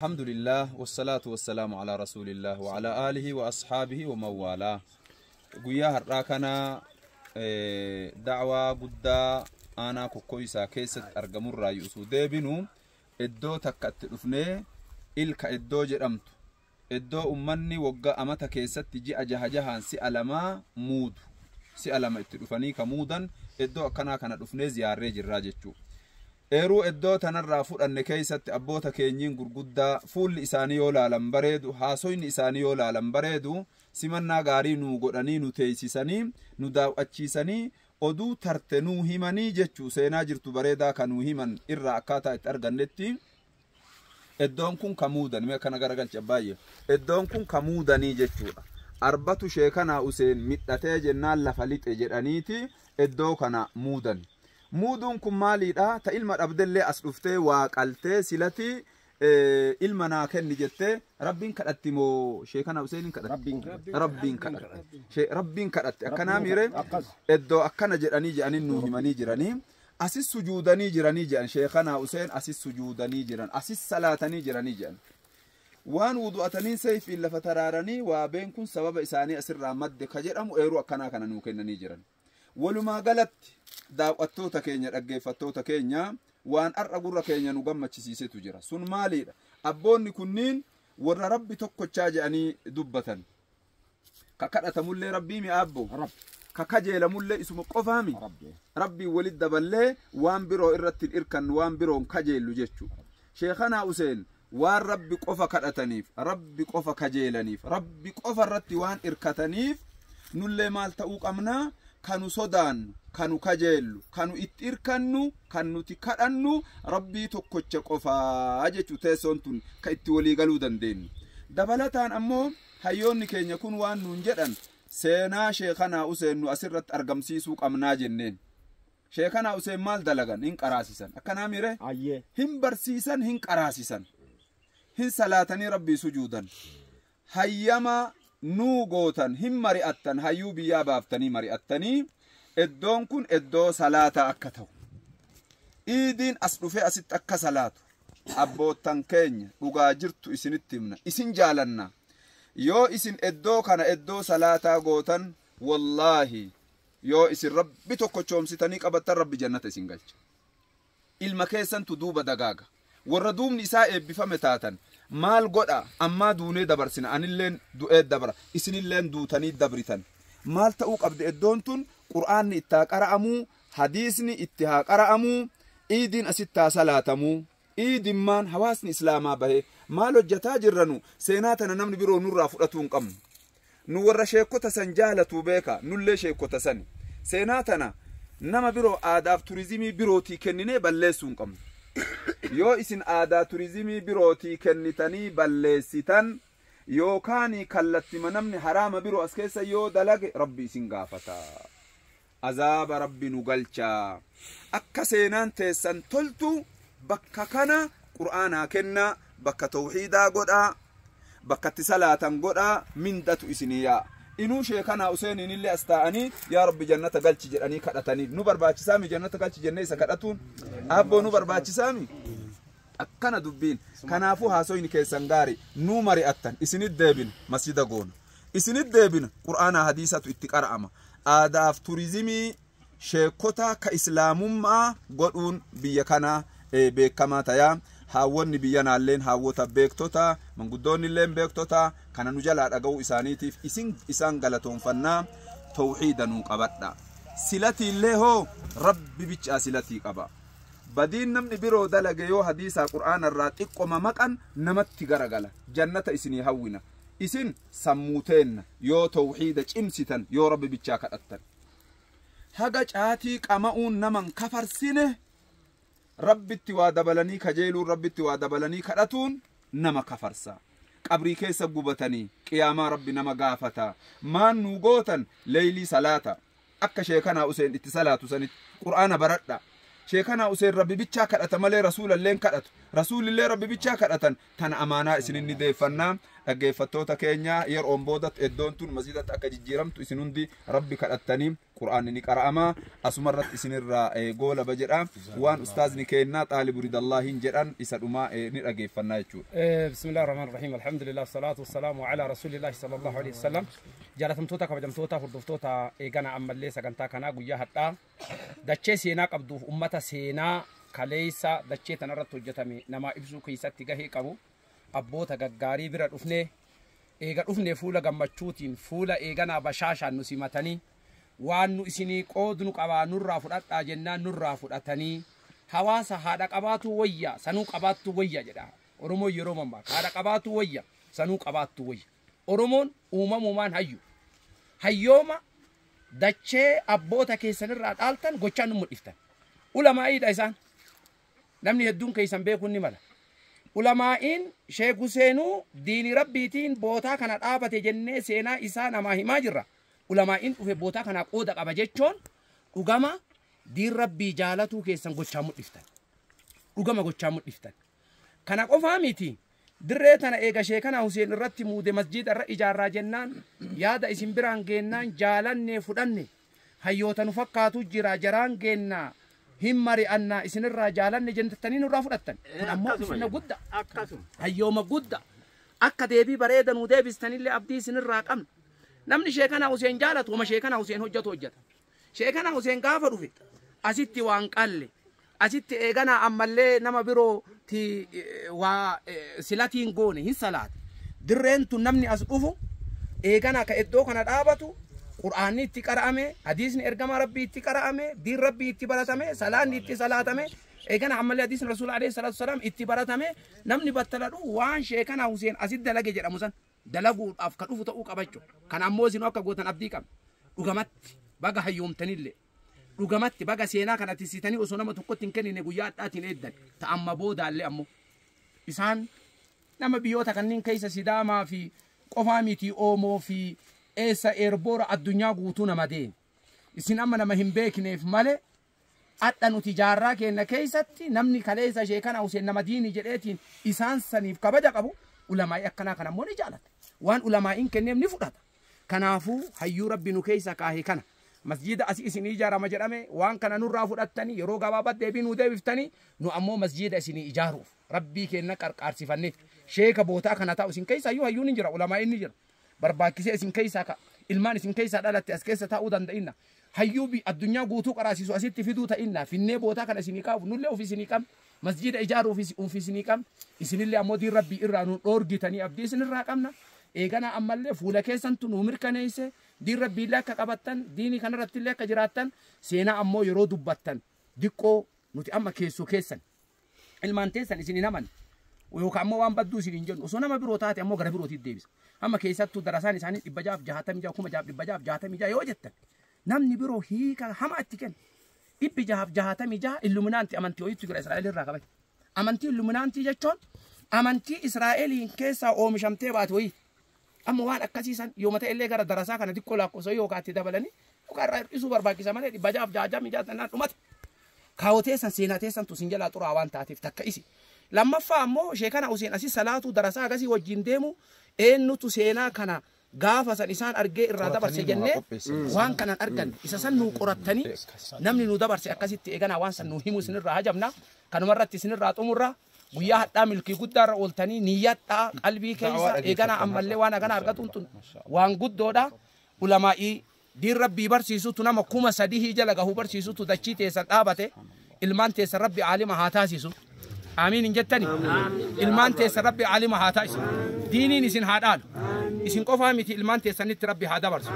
الحمد لله والصلاة والسلام على رسول الله وعلى آله وأصحابه وموالاه. قويا هراكنا دعوة قدا أنا كوكويسا كيست أرجمور رايوسو ديبنو إدو تكت رفني إلك إدو جرمت إدو أمني وقا أمتا كيست تجي أجهجها سألما مود سألما اترفني كمودا إدو كنا رفني زيارة جراجتشو eeruu iddoo tanarraa fudhanne keessatti abboota keenyiin gurguddaa fuulli isaanii yoo laalan bareedu haasoyni isaanii yoo laalan bareedu simannaa gaarii nuu godhanii nu teessisanii nu daawwachiisanii oduu tarte nuu himanii jechuu seenaa jirtu bareedaa kan nuu himan irraa akkaataa itti argannetti iddoon kun kamuudan mee kana garagalcha baay'ee iddoon kun kamuudanii jechuudha. Arbatu sheekanaa Useen midhatee jennaan lafa lixe jedhaniiti iddoo kana muudan. Muudun kun maaliidha? Ta ilma dhabdellee as dhuftee waa qaltee silati ilma naa kenni jettee rabbiin kadhatti moo sheekana Useeniin kadhatti? Rabbiin kadhatti akkanaa miire iddoo akkana jedhanii jedhanii nuu himanii jiranii asis sujuudanii jiranii jedhan sheekana Useen asis sujuudanii jiran asis salaatanii jiranii jedhan waan wudu'ataniin sayfiin lafa taraaranii waa been kun sababa isaanii asirraa madde ka jedhamu eeruu akkanaa kana nuu kennanii jiran. Walumaa galatti daawwattoota keenya dhaggeeffattoota keenya waan ar'a gurra keenya nu gammachisiisetu jira. Sun maaliidha? Abboonni kunniin warra rabbi tokkochaa jedhanii dubbatan. Ka kadhatamullee rabbii mi'aabbo. Ka kajeelamullee isuma qofaami. Rabbii walit daballee waan biroo irratti irkan waan biroon kajeellu jechuudha. Sheekana Useen waan rabbi qofa kadhataniif, rabbi qofa kajeelaniif, rabbi qofa irratti waan irkataniif nullee maal ta'uu qabnaa? Kanu sodaan, kanu kajeellu, kanu itti irkannu, kan nuti kadhannu rabbii tokkocha qofaa jechuu teessoon tun ka itti walii galuu dandeenyu. Dabalataan ammoo hayyoonni keenya kun waan nuun jedhan seenaa sheekana Useen nu asirratti argamsiisuu qabnaa jenneen. Sheekana Useen maal dalagan? Hin qaraasisan. Akkanaa mire? Hin barsiisan, hin qaraasisan. Hin salaatanii rabbii sujuudan. Hayyama nuu gootan hin mari'attan hayyuu biyyaa baaftanii mari'attanii iddoon kun iddoo salaataa akka ta'u iidiin as dhufee asitti akka salaatu abboottan keenya dhugaa jirtu isinitti himna isin jaalanna yoo isin iddoo kana iddoo salaataa gootan wallaahi yoo isin rabbi tokko choomsitanii qabattan rabbi jannata isin galcha. Ilma keessantu duuba dagaaga warra duubni isaa eebbifame taatan maal godha amma duunee dabarsina anilleen du'ee dabara isinilleen duutanii dabritan maal ta'uu qabde iddoon tun qur'aanni itti haa qara'amuu hadiisni itti haa qara'amuu iidiin asitti haa salaatamuu iidimmaan hawaasni islaamaa bahe maal hojjataa jirranu seenaa tana namni biroo nurraa fudhatuu hin qabnu nu warra sheekota san jaalatuu beeka nullee sheekota sani seenaa tana nama biroo aadaaf turizimii birootii kenninee balleessuu hin qabnu. Yoo isin aadaa turizimii birootii kennitanii balleessitan yookaan kallattima namni haraama biroo as keessa yoo dalage rabbi isin gaafata. Azaaba rabbi nu galcha. Akka seenaan teessan toltu bakka kana qur'aanaa kennaa bakka tawhiidaa godhaa bakka itti salaatan godhaa mindatu isinii yaa. Inuu sheekana Useeniin illee as ta'anii yaa rabbi jannata galchi jedhanii kadhatanii nu barbaachisaami jannata galchi jennee isa kadhatuun abboo nu barbaachisaami akkana dubbiin kanaafuu haasoyni keessan gaarii nu mari'attan isinit deebina masjida goona isinit deebina qur'aana hadiisatu itti qara'ama aadaaf turizimii sheekota ka islaamummaa godhuun biyya kana beekamaa tayaa haawwonni biyya naalleen haawwota beektota manguddoonni illeen beektota kana nu jalaa dhaga'uu isaaniitiif isaan galatoonfannaa tawhiida nuu qabadha silatii illee hoo rabbi bichaa silatii qaba badiin namni biroo dalage yoo hadiisaa qur'aana irraa xiqqoma maqan namatti garagala jannata isinii hawwina isin sammuuteenna yoo tawhiida cimsitan yoo rabbi bichaa kadhattan haga caatii qama'uun naman kafarsine rabbitti waa dabalanii kajeeluun rabbitti waa dabalanii kadhatuun nama kafarsa qabrii keessa gubatanii qiyaamaa rabbi nama gaafata maan nuu gootan leeylii salaata akka sheekana Useen itti salaatu sanitti qur'aana baradha sheekana Useen rabbi bichaa kadhata malee rasuulalleen kadhatu rasuulillee rabbi bichaa kadhatan tana amaanaa isininni deeffannaa dhaggeeffattoota keenya yeroon boodatti iddoon tun masjidatti akka jijjiiramtu isin hundi rabbi kadhattanii قرآن نقرأ أسمرت إسنرا قول بجرا وان أستاذ نكينا طالب رد الله جران إسدما نرجع فنايتشو. بسم الله الرحمن الرحيم الحمد لله والصلاة والسلام على رسول الله صلى الله عليه وسلم. جالتم توتا كبجم توتا فردوف توتا إيجانا أملي سكنتا كنا جويا حتى دتشي سينا قبضو أمتا سينا كليسا دتشي تنرت توجتامي نما إبزو كيسات تجاهي كابو أبوتا جاري برا أفنه إيجا أفنه فولا جمبتشوتين فولا إيجانا بشاشة نسيمتني وانو إسني قودنو كابا نورا فرات أجنّا نورا فراتني حواسا هذا كاباتو ويا سنو كاباتو ويا جدا أرومو يرومن باك هذا كاباتو ويا سنو كاباتو ويا أرومون أممان هيوما دچه أبوتا كيسن الرات آلتن غوچان مدفتن علماء دايسان نمني هدون كيسن بيكون نمالا علماء شيخ حسينو دين ربيتين بوتا كانت آبت جنة سينا إسان ما هي ماجرة علماء وفي بوتا كانت قودك أبجيتشون وقاما دين ربي جالتو كيسن غوچان مدفتن وقاما غوچان مدفتن كانت أفهميتي دريتنا إيجا شيخنا حسين الرتي مود مسجد الرئي جارة جنان يادا اسم بران جنان جالن فدن هيوتا نفكاتو جرا جران جنا هم مري أن اسم الرجالن جنتنين رافضتن أما اسمنا جدا هيوما جدا أكدبي بريدا ودبي استنيل لأبدي اسم الراقم نمني شيخنا حسين جالت وما شيخنا حسين هجت شيخنا حسين كافر في أسيتي وانقل أسيتي إيجانا أمالي نما برو تي و سلاتين غوني هي صلاة درين تنمني أسقفه إيجانا كإدو كنا دابتو قرآني تقرأمه حديثني إرجام ربي تقرأمه دين ربي تبرتامه سلان تسلاتامه إيجانا عمل حديث الرسول عليه الصلاة والسلام اتبرتامه نمني بتلادو وان شيخنا حسين أزيد دلقي جرا مسان دلقو أفكارو فتو كابتشو كان أموزين وكا قوتن أبديكم وقامت بقى هيوم تنيلي dhugamatti baga seenaa kanatti sitanii osoo nama tokkotti hin kennine guyyaa dhaatiin eeddan ta'amma boodaallee ammoo isaan nama biyyoota kanneen keessa Sidaamaa fi qofaa miti Oomoo fi eessa eerboora addunyaa guutuu nama deemu isin amma nama hin beekneef malee adda nuti jaarraa keenya keessatti namni kaleessa sheekana Huseen nama diinii jedheetiin isaan saniif kabaja qabu ulamaa'ii akkanaa kan ammoo ni jaalata waan ulamaa'iin kenneef ni fudhata kanaafuu hayyuu rabbi nu keessa kaahee kana مسجد أسيني إجارة مجرمة وان كان نور رافض التاني يروق بابا دبي نودي بفتني نو أمو مسجد أسيني إجارة ربي كنا كارسي فني شيء بوتا كنا تاو سين كيسا يو هيو نجرا علماء نجرا برباكسي سين كيسا كا إلمان سين كيسا دالت أسكيسا تاو دندئنا هيو بي الدنيا غوتو قراسي سو أسيت فيدو تإنا في النبي بوتا كنا سيني كاف نولي في سيني كام مسجد إجارة في سيني كام إسني اللي أمو دي ربي إرانو أورجتني أبدي سن الراكمنا إيجانا أمالله فولا كيسان تنومر كنيسة دين ربي الله كقبتن ديني كان رتي الله كجراتن سينا أمو يرودو بتن ديكو نوتي أما كيسو كيسن المانتيسن إسني نمان ويوك أمو وان بدو سيرين جون وسونا ما بروتات أمو غرب روتي ديبس أما كيسات تو دراسان إساني إبجاب جهاتم جا كوما جاب إبجاب جهاتم جا يوجدتن نام نبرو هي كهم أتكن إبجاب جهاتم جا إلومنانتي أمانتي ويتو غير إسرائيل الرقبة أمانتي إلومنانتي جتون أمانتي إسرائيل كيسا أو مشامتي باتوي أما وان أكاسيسان يوم تقلي غير دراسة كنا دي كولا كوسو يوكاتي دبلني وكار إسوا برباكي سامني دي بجاب جاجا ميجات الناس ومات كاوتيسان سيناتيسان تسنجلا ترى وان تاتيف تكايسي لما فهموا شيكنا حسين أسي صلاة دراسة أكاسي وجندمو إنه تسينا كنا غافا سنسان أرجع الرادة برسي جنة وان كنا أرجن إساسا نو قرطني نمني نو دبر سي أكاسي تيجانا وان سنو هيمو سنر راجمنا كانوا مرة تسنر رات أمورا ويا حتى ملكي قدر أولتني نيات قلبي كيسا إيجانا أمالي وانا غانا أرغتون وان قدودا علماء دين ربي برسيسو تنام كوما سديه جلغا هو برسيسو تدچي تيسا قابته إلمان تيسا ربي عالم هاتاسيسو آمين انجتني إلمان تيسا ربي عالم هاتاسيسو ديني نسين هادال إسين قفامي تي إلمان تيسا نت ربي هادا برسو